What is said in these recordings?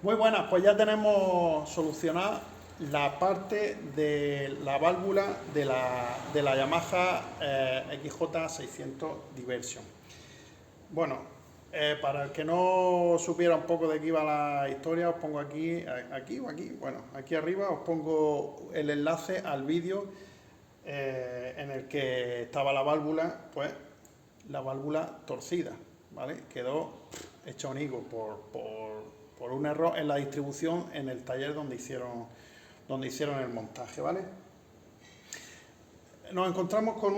Muy buenas, pues ya tenemos solucionada la parte de la válvula de la Yamaha XJ600 Diversion. Bueno, para el que no supiera un poco de qué iba la historia, os pongo aquí arriba os pongo el enlace al vídeo en el que estaba la válvula, pues la válvula torcida, ¿vale? Quedó hecha un higo por un error en la distribución en el taller donde hicieron el montaje, ¿vale? Nos encontramos con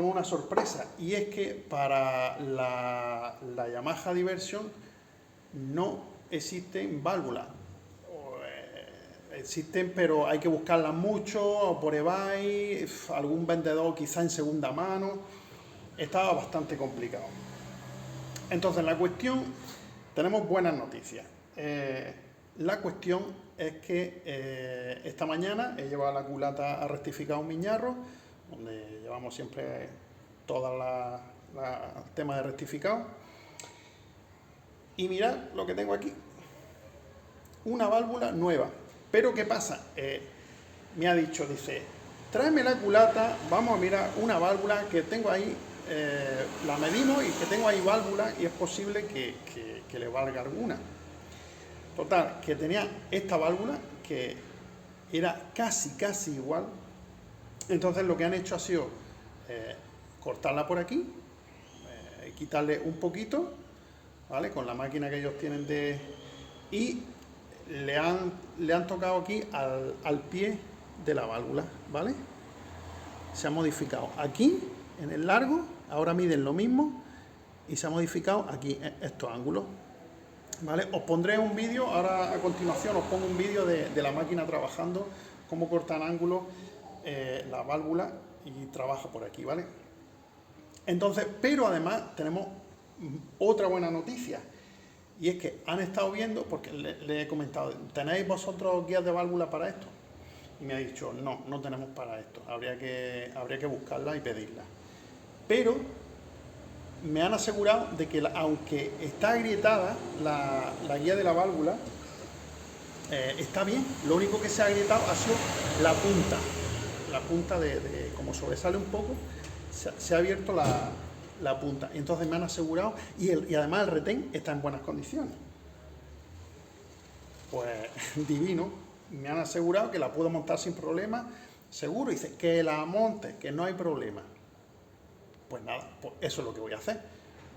una sorpresa, y es que para la Yamaha Diversion no existen válvulas. Existen, pero hay que buscarlas mucho, o por eBay, algún vendedor quizá en segunda mano. Estaba bastante complicado. Entonces la cuestión, tenemos buenas noticias. La cuestión es que esta mañana he llevado la culata a rectificar un miñarro, donde llevamos siempre todos los temas de rectificado. Y mirad lo que tengo aquí. Una válvula nueva. Pero ¿qué pasa? Me ha dicho, dice, tráeme la culata, vamos a mirar una válvula que tengo ahí, la medimos y que tengo ahí válvula y es posible que le valga alguna. Total, que tenía esta válvula que era casi igual. Entonces lo que han hecho ha sido cortarla por aquí, quitarle un poquito, ¿vale? Con la máquina que ellos tienen y le han tocado aquí al pie de la válvula, ¿vale? Se ha modificado aquí en el largo, ahora miden lo mismo y se ha modificado aquí estos ángulos, ¿vale? Os pondré un vídeo, ahora a continuación os pongo un vídeo de la máquina trabajando, cómo cortan ángulos la válvula y trabaja por aquí, ¿vale? Entonces, pero además tenemos otra buena noticia, y es que han estado viendo, porque le he comentado, ¿tenéis vosotros guías de válvula para esto? Y me ha dicho, no tenemos para esto, habría que buscarla y pedirla. Pero me han asegurado de que aunque está agrietada la guía de la válvula, está bien. Lo único que se ha agrietado ha sido la punta de como sobresale un poco, se ha abierto la punta. Entonces me han asegurado, y además el retén está en buenas condiciones. Pues divino, me han asegurado que la puedo montar sin problema, seguro. Dice que la monte, que no hay problema. Pues nada, pues eso es lo que voy a hacer.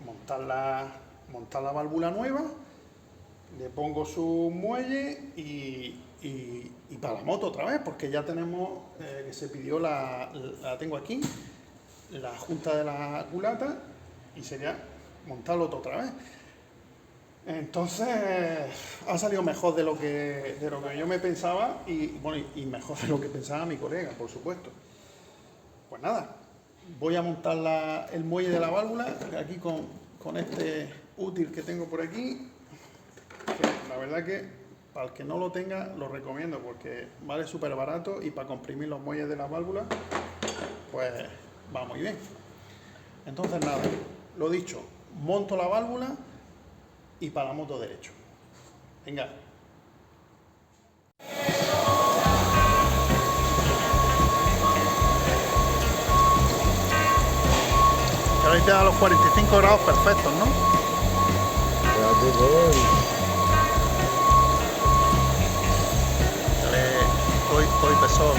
Montar la válvula nueva, le pongo su muelle y para la moto otra vez, porque ya tenemos, que se pidió, la tengo aquí, la junta de la culata, y sería montarlo otra vez. Entonces ha salido mejor de lo que yo me pensaba, y bueno, y mejor de lo que pensaba mi colega, por supuesto. Pues nada, voy a montar el muelle de la válvula aquí con este útil que tengo por aquí, que la verdad que para el que no lo tenga lo recomiendo, porque vale súper barato, y para comprimir los muelles de la válvula pues va muy bien. Entonces nada, lo dicho, monto la válvula y para la moto derecho. Venga. Ahora te da los 45 grados perfectos, ¿no? Dale, estoy pesado.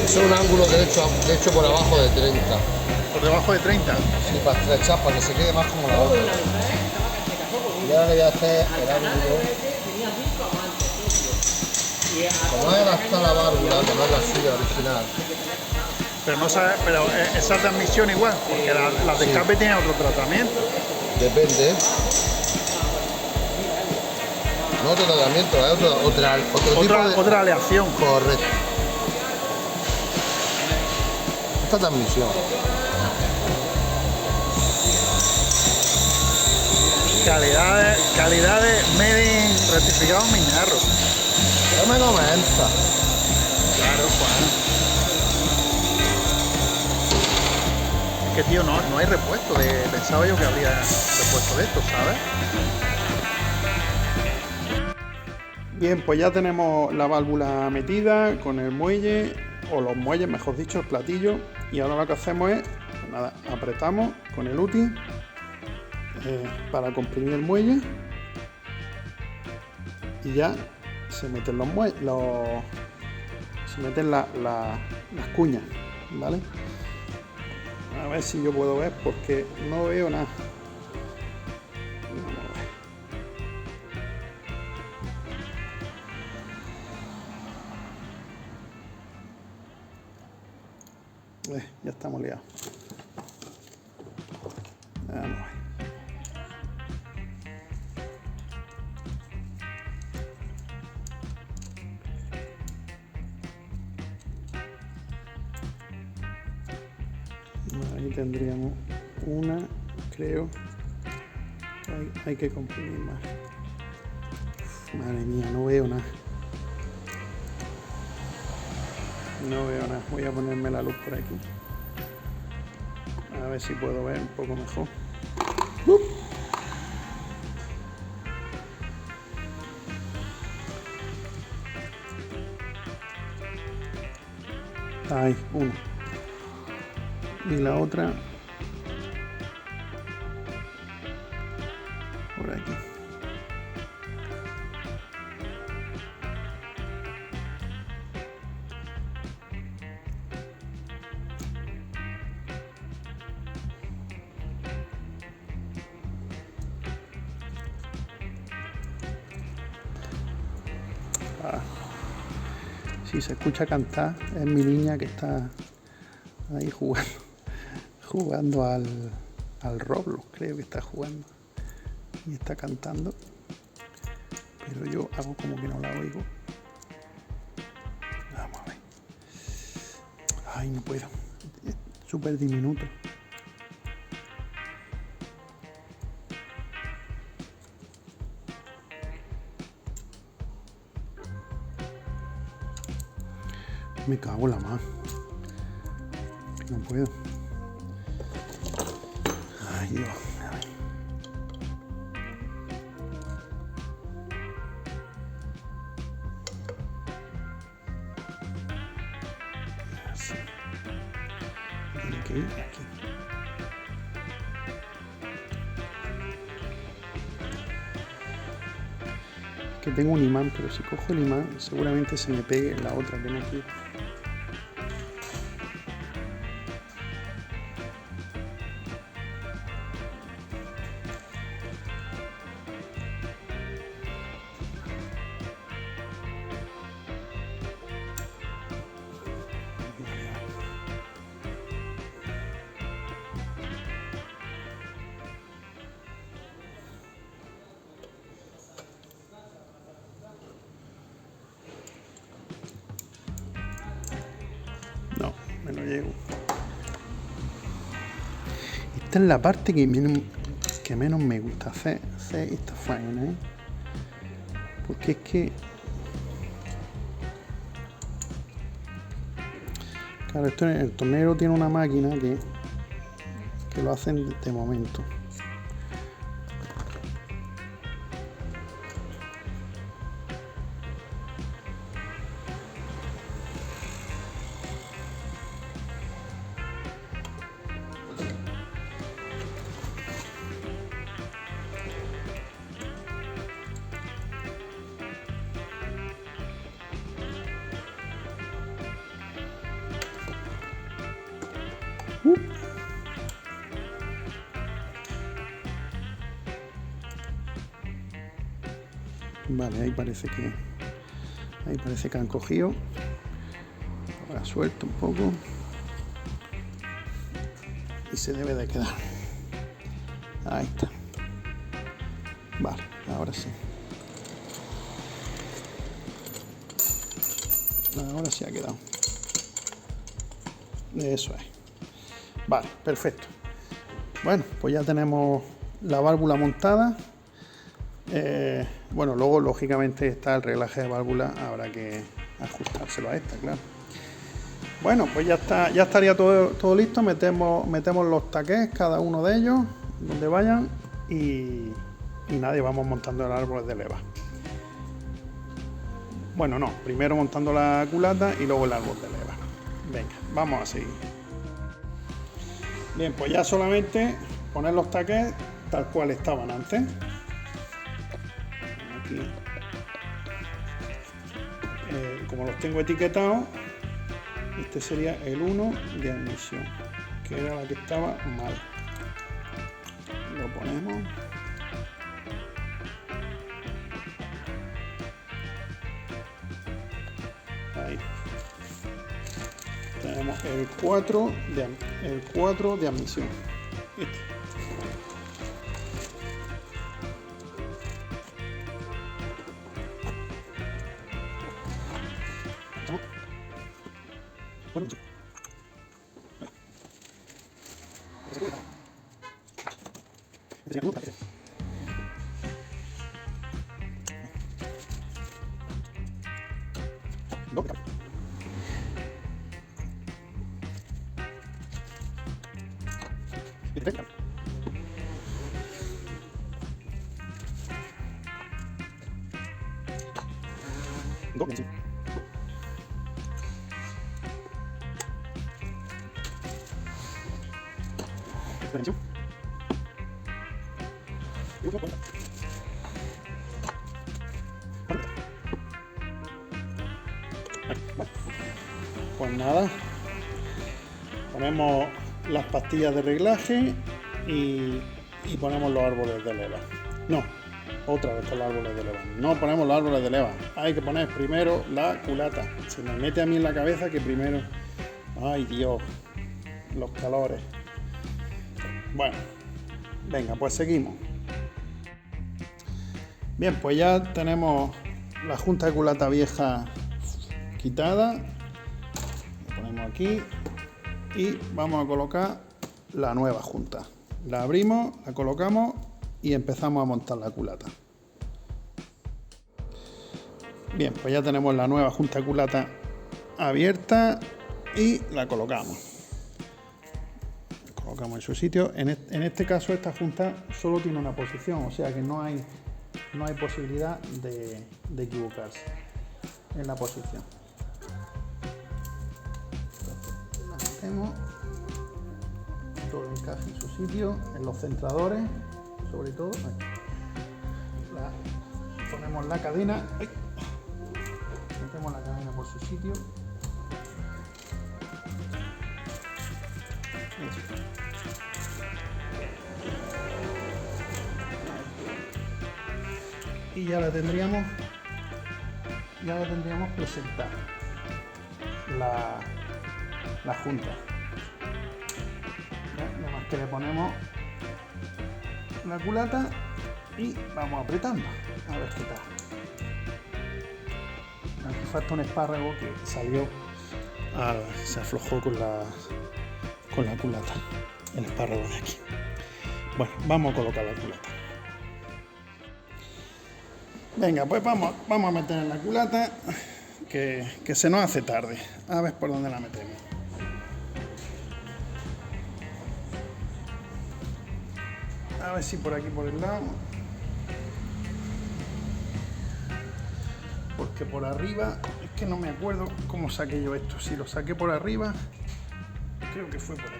Es un ángulo derecho por abajo de 30. ¿Por debajo de 30? Sí, para estrechar, para que se quede más como la otra. Y ahora le voy a hacer el ángulo. Como he gastado la válvula, que no es la suya original. Pero no sabes, pero esa transmisión igual, porque la de escape tiene otro tratamiento. Depende. No otro tratamiento, es otro tipo de... Otra aleación. Correcto. Esta transmisión. Calidades made in rectificado Miñarro. No me comenta. Claro, Juan. Es que tío, no hay repuesto. Pensaba yo que habría repuesto de esto, ¿sabes? Bien, pues ya tenemos la válvula metida con el muelle, o los muelles, mejor dicho, el platillo. Y ahora lo que hacemos es, pues nada, apretamos con el UTI para comprimir el muelle. Y ya se meten los muelles, se meten las cuñas, ¿vale? A ver si yo puedo ver, porque no veo nada. Vamos a ver. Ya estamos liados. Vamos a ver. Ahí tendríamos una, creo. Hay que comprimir más. Madre mía, no veo nada. No veo nada. Voy a ponerme la luz por aquí. A ver si puedo ver un poco mejor. Ahí, una. Y la otra por aquí. Si se escucha cantar, es mi niña que está ahí jugando al Roblox, creo que está jugando. Y está cantando. Pero yo hago como que no la oigo. Vamos a ver. Ay, no puedo. Es súper diminuto. Me cago en la mano. No puedo. Ay, Dios. A ver. Así. Tiene que ir aquí. Que tengo un imán, pero si cojo el imán seguramente se me pegue la otra que no quiero. No, me lo llevo. Esta es la parte que menos me gusta hacer esta faena, ¿eh? Porque es que... Claro, el tornero tiene una máquina que lo hacen de momento. Vale, ahí parece que han cogido. Ahora suelto un poco y se debe de quedar. Ahí está. Vale, ahora sí. Ahora sí ha quedado. Eso es. Vale, perfecto. Bueno, pues ya tenemos la válvula montada. Bueno, luego lógicamente está el reglaje de válvula, habrá que ajustárselo a esta, claro. Bueno, pues ya está, ya estaría todo listo. Metemos los taqués, cada uno de ellos, donde vayan, y nada, y vamos montando el árbol de leva. Bueno, no, primero montando la culata y luego el árbol de leva. Venga, vamos a seguir. Bien, pues ya solamente poner los taqués tal cual estaban antes. Aquí, como los tengo etiquetados, este sería el 1 de admisión, que era la que estaba mal. Lo ponemos. Ahí. Tenemos el 4 de admisión. Este. Pues nada, ponemos las pastillas de reglaje y ponemos los árboles de leva. No, otra vez con los árboles de leva. No ponemos los árboles de leva. Hay que poner primero la culata. Se me mete a mí en la cabeza que primero... Ay, Dios, los calores. Bueno, venga, pues seguimos. Bien, pues ya tenemos la junta de culata vieja quitada. La ponemos aquí y vamos a colocar la nueva junta. La abrimos, la colocamos y empezamos a montar la culata. Bien, pues ya tenemos la nueva junta de culata abierta y la colocamos. La colocamos en su sitio. En este caso esta junta solo tiene una posición, o sea que no hay posibilidad de equivocarse en la posición. La metemos, todo encaje en su sitio, en los centradores, sobre todo. Ponemos la cadena, metemos la cadena por su sitio. Y ya la tendríamos presentada la junta. Nada más que le ponemos la culata y vamos apretando a ver qué tal. Aquí falta un espárrago que salió, se aflojó con la culata, el espárrago de aquí. Bueno, vamos a colocar la culata. Venga, pues vamos a meter en la culata, que se nos hace tarde. A ver por dónde la metemos. A ver si por aquí, por el lado. Porque por arriba, es que no me acuerdo cómo saqué yo esto. Si lo saqué por arriba, creo que fue por aquí.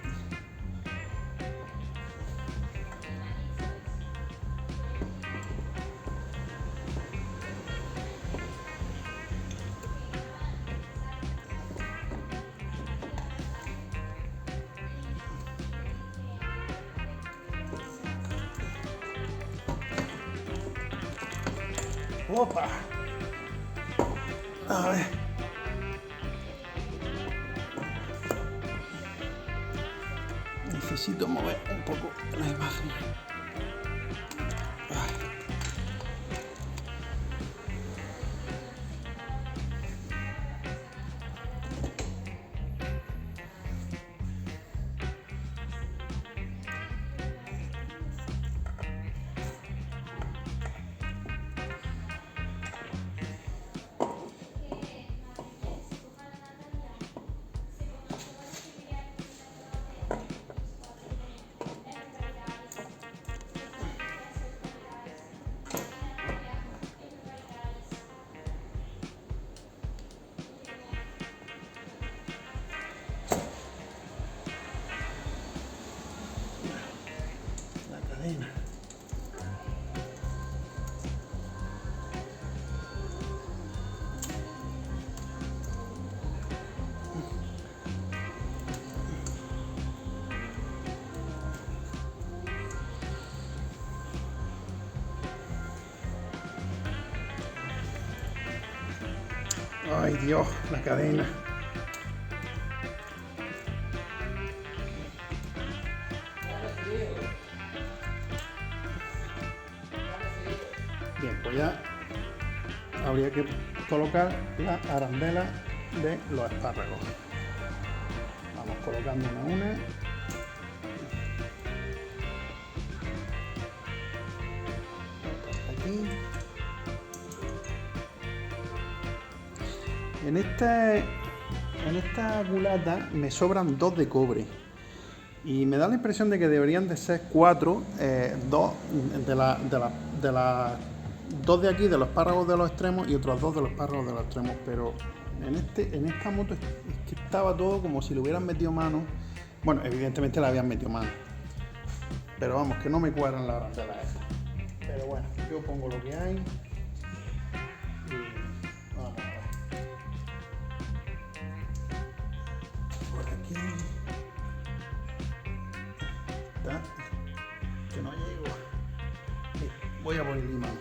Opa. A ver. Necesito mover un poco la imagen. Cadena. Ay Dios, la cadena. Bien, pues ya habría que colocar la arandela de los espárragos. Vamos colocando una a una. Aquí. En esta culata me sobran 2 de cobre. Y me da la impresión de que deberían de ser 4, 2 dos de aquí, de los espárragos de los extremos, y otros 2 de los espárragos de los extremos. Pero en esta moto es que estaba todo como si le hubieran metido mano. Bueno, evidentemente le habían metido mano. Pero vamos, que no me cuadran las arandelas estas. Pero bueno, yo pongo lo que hay. Y vamos a ver. Por aquí. Está. Que no llego. Voy a poner el imán.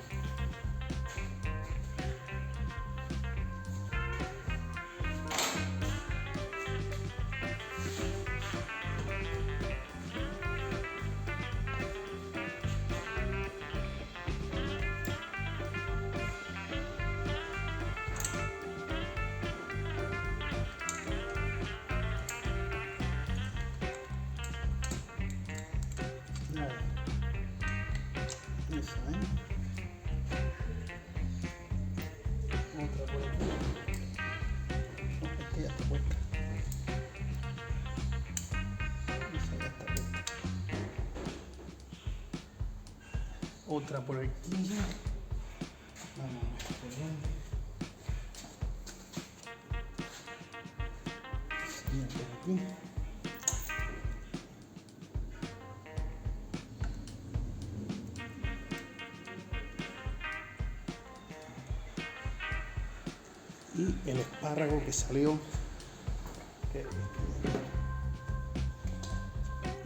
Esa, otra por aquí. No, esta ya está puesta. Esa ya está puesta. Otra por aquí. Vamos a ver por dónde. Esa por aquí. Y el espárrago que salió,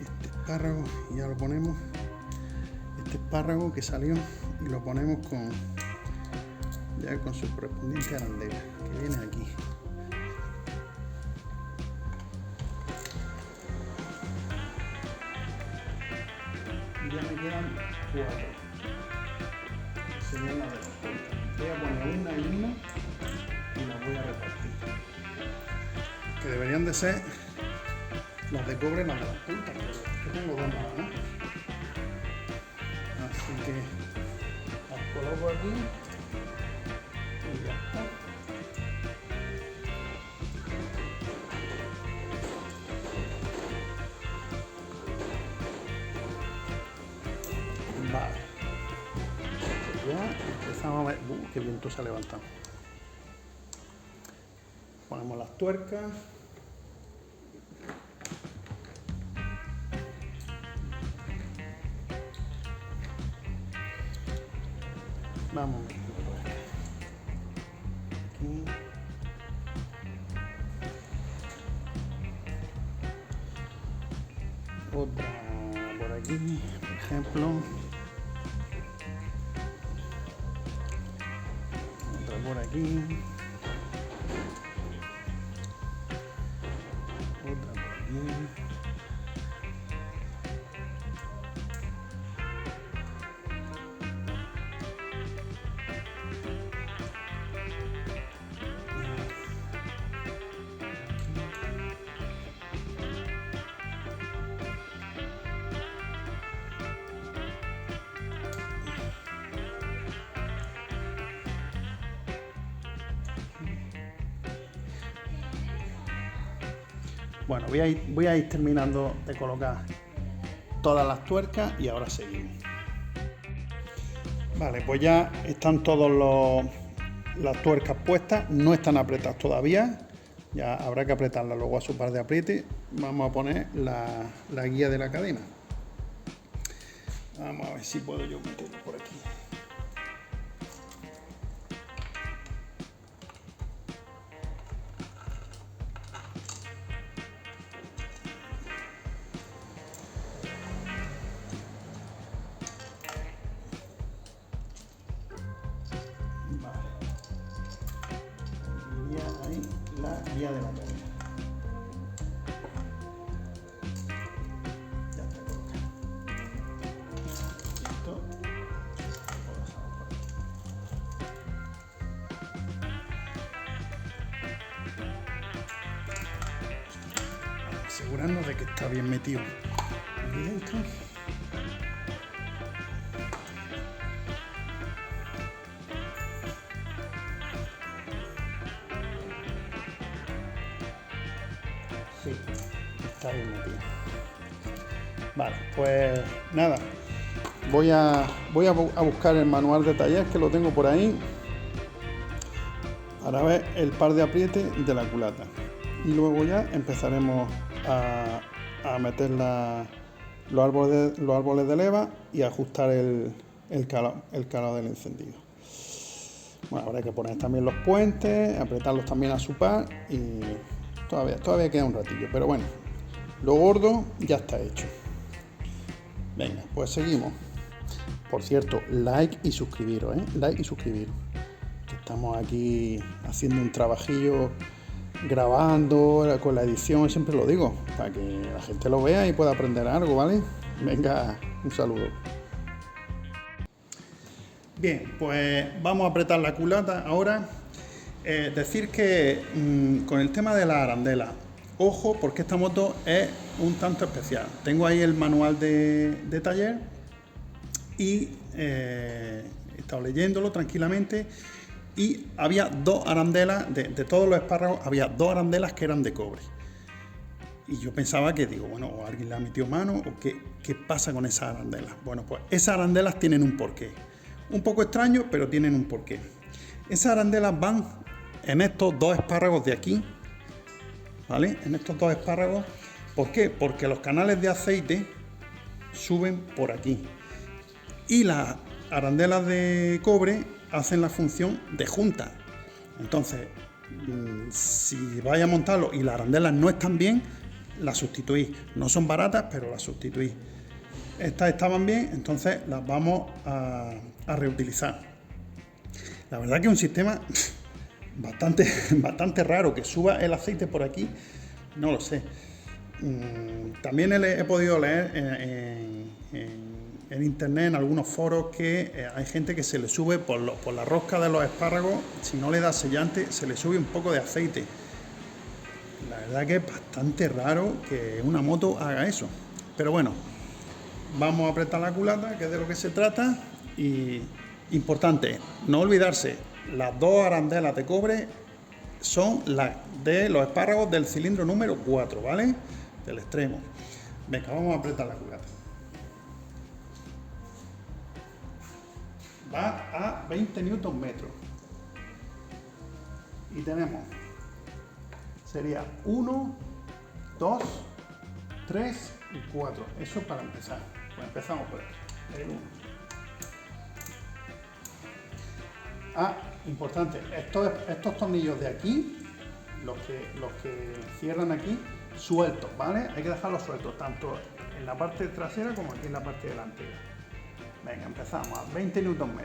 este espárrago, ya lo ponemos, este espárrago que salió y lo ponemos ya con su correspondiente arandela que viene aquí. Ya me quedan 4, que serían las de las puntas. Voy a poner una y una y las voy a repartir, que deberían de ser las de cobre, las de las puntas, pero yo tengo 2 nada más, así que las coloco aquí y ya está. Vale, ya empezamos a ver. Qué viento se ha levantado. Ponemos las tuercas. Vamos a ver. Aquí. Otra por aquí, por ejemplo. por aquí. Otra por aquí. Bueno, voy a ir terminando de colocar todas las tuercas y ahora seguimos. Vale, pues ya están todas las tuercas puestas, no están apretadas todavía, ya habrá que apretarlas luego a su par de apriete. Vamos a poner la guía de la cadena. Vamos a ver si puedo yo meterlo por aquí. Ahí la guía de la cadena. Ya está colocada. Esto lo pasamos por aquí. Asegurarnos de que está bien metido aquí dentro. Sí, está bien metido. Vale, pues nada. Voy a buscar el manual de taller, que lo tengo por ahí, para ver el par de apriete de la culata. Y luego ya empezaremos a meter los árboles de leva y a ajustar el calado del encendido. Bueno, habrá que poner también los puentes, apretarlos también a su par y todavía queda un ratillo, pero bueno, lo gordo ya está hecho. Venga, pues seguimos. Por cierto, like y suscribiros, like y suscribiros. Estamos aquí haciendo un trabajillo, grabando con la edición, siempre lo digo, para que la gente lo vea y pueda aprender algo, ¿vale? Venga, un saludo. Bien, pues vamos a apretar la culata ahora. Decir que con el tema de la arandela, ojo, porque esta moto es un tanto especial. Tengo ahí el manual de taller y he estado leyéndolo tranquilamente y había dos arandelas, de todos los espárragos, había dos arandelas que eran de cobre. Y yo pensaba que, bueno, o alguien le ha metido mano o qué pasa con esas arandelas. Bueno, pues esas arandelas tienen un porqué. Un poco extraño, pero tienen un porqué. Esas arandelas van en estos dos espárragos de aquí, ¿vale? En estos dos espárragos. ¿Por qué? Porque los canales de aceite suben por aquí. Y las arandelas de cobre hacen la función de junta. Entonces, si vais a montarlo y las arandelas no están bien, las sustituís. No son baratas, pero las sustituís. Estas estaban bien, entonces las vamos a reutilizar. La verdad que es un sistema bastante raro, que suba el aceite por aquí, no lo sé. También he podido leer en internet, en algunos foros, que hay gente que se le sube por la rosca de los espárragos, si no le da sellante, se le sube un poco de aceite. La verdad que es bastante raro que una moto haga eso. Pero bueno, vamos a apretar la culata, que es de lo que se trata. Y importante, no olvidarse, las dos arandelas de cobre son las de los espárragos del cilindro número 4, ¿vale? Del extremo. Venga, vamos a apretar la culata. Va a 20 Nm. Y tenemos, sería 1, 2, 3 y 4. Eso es para empezar. Pues empezamos por aquí. El 1. Importante, estos tornillos de aquí, los que cierran aquí, sueltos, ¿vale? Hay que dejarlos sueltos, tanto en la parte trasera como aquí en la parte delantera. Venga, empezamos a 20 Nm.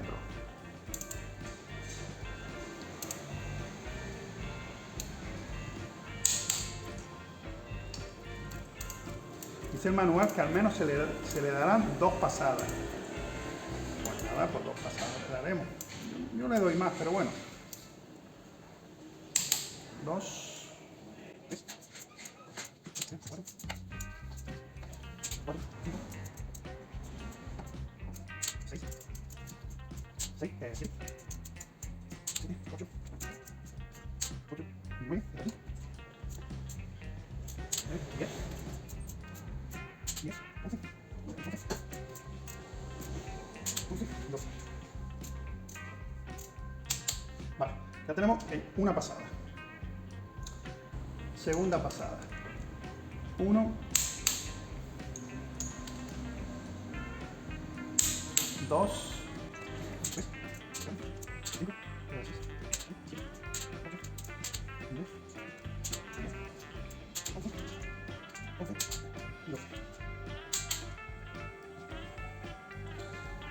Dice el manual que al menos se le darán 2 pasadas. Pues nada, pues 2 pasadas le daremos. Yo le doy más, pero bueno. 2. 6, 7, 8, 9, 10, 11, 12. Vale, ya tenemos una pasada. Segunda pasada. 1, 2, 3, 4, 5, 6, 7, 8, 9, 10, 11, 12.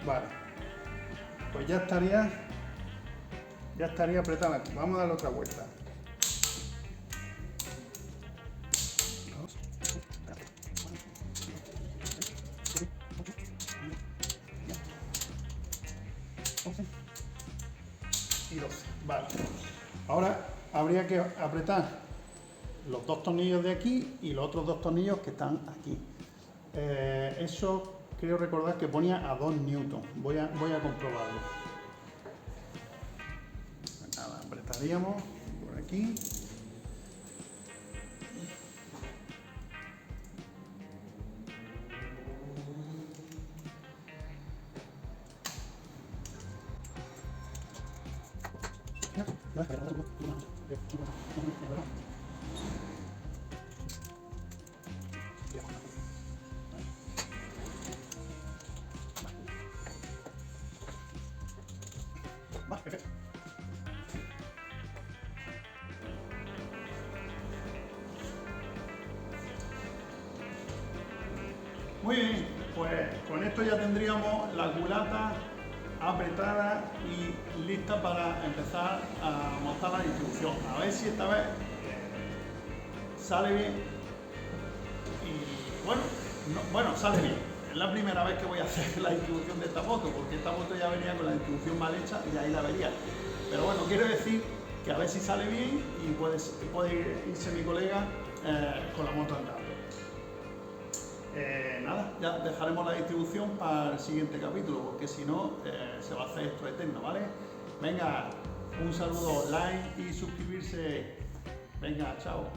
Vale, pues ya estaría apretada aquí. Vamos a darle otra vuelta. 2, 3, 4, 5, 6, 7, 8, 9, 10, 11 y 12. Vale. Ahora habría que apretar los 2 tornillos de aquí y los otros 2 tornillos que están aquí. Eso creo recordar que ponía a 2 newton. Voy a comprobarlo. Nada, apretaríamos por aquí. Vale, perfecto. Muy bien, pues con esto ya tendríamos la culata apretada y lista para empezar a montar la distribución. A ver si esta vez sale bien. Y bueno, sale bien. Es la primera vez que voy a hacer la distribución de esta moto, porque esta moto ya venía con la distribución mal hecha y ahí la vería. Pero bueno, quiero decir que a ver si sale bien y puede irse mi colega con la moto andando. Nada, ya dejaremos la distribución para el siguiente capítulo, porque si no se va a hacer esto eterno, ¿vale? Venga, un saludo, like y suscribirse. Venga, chao.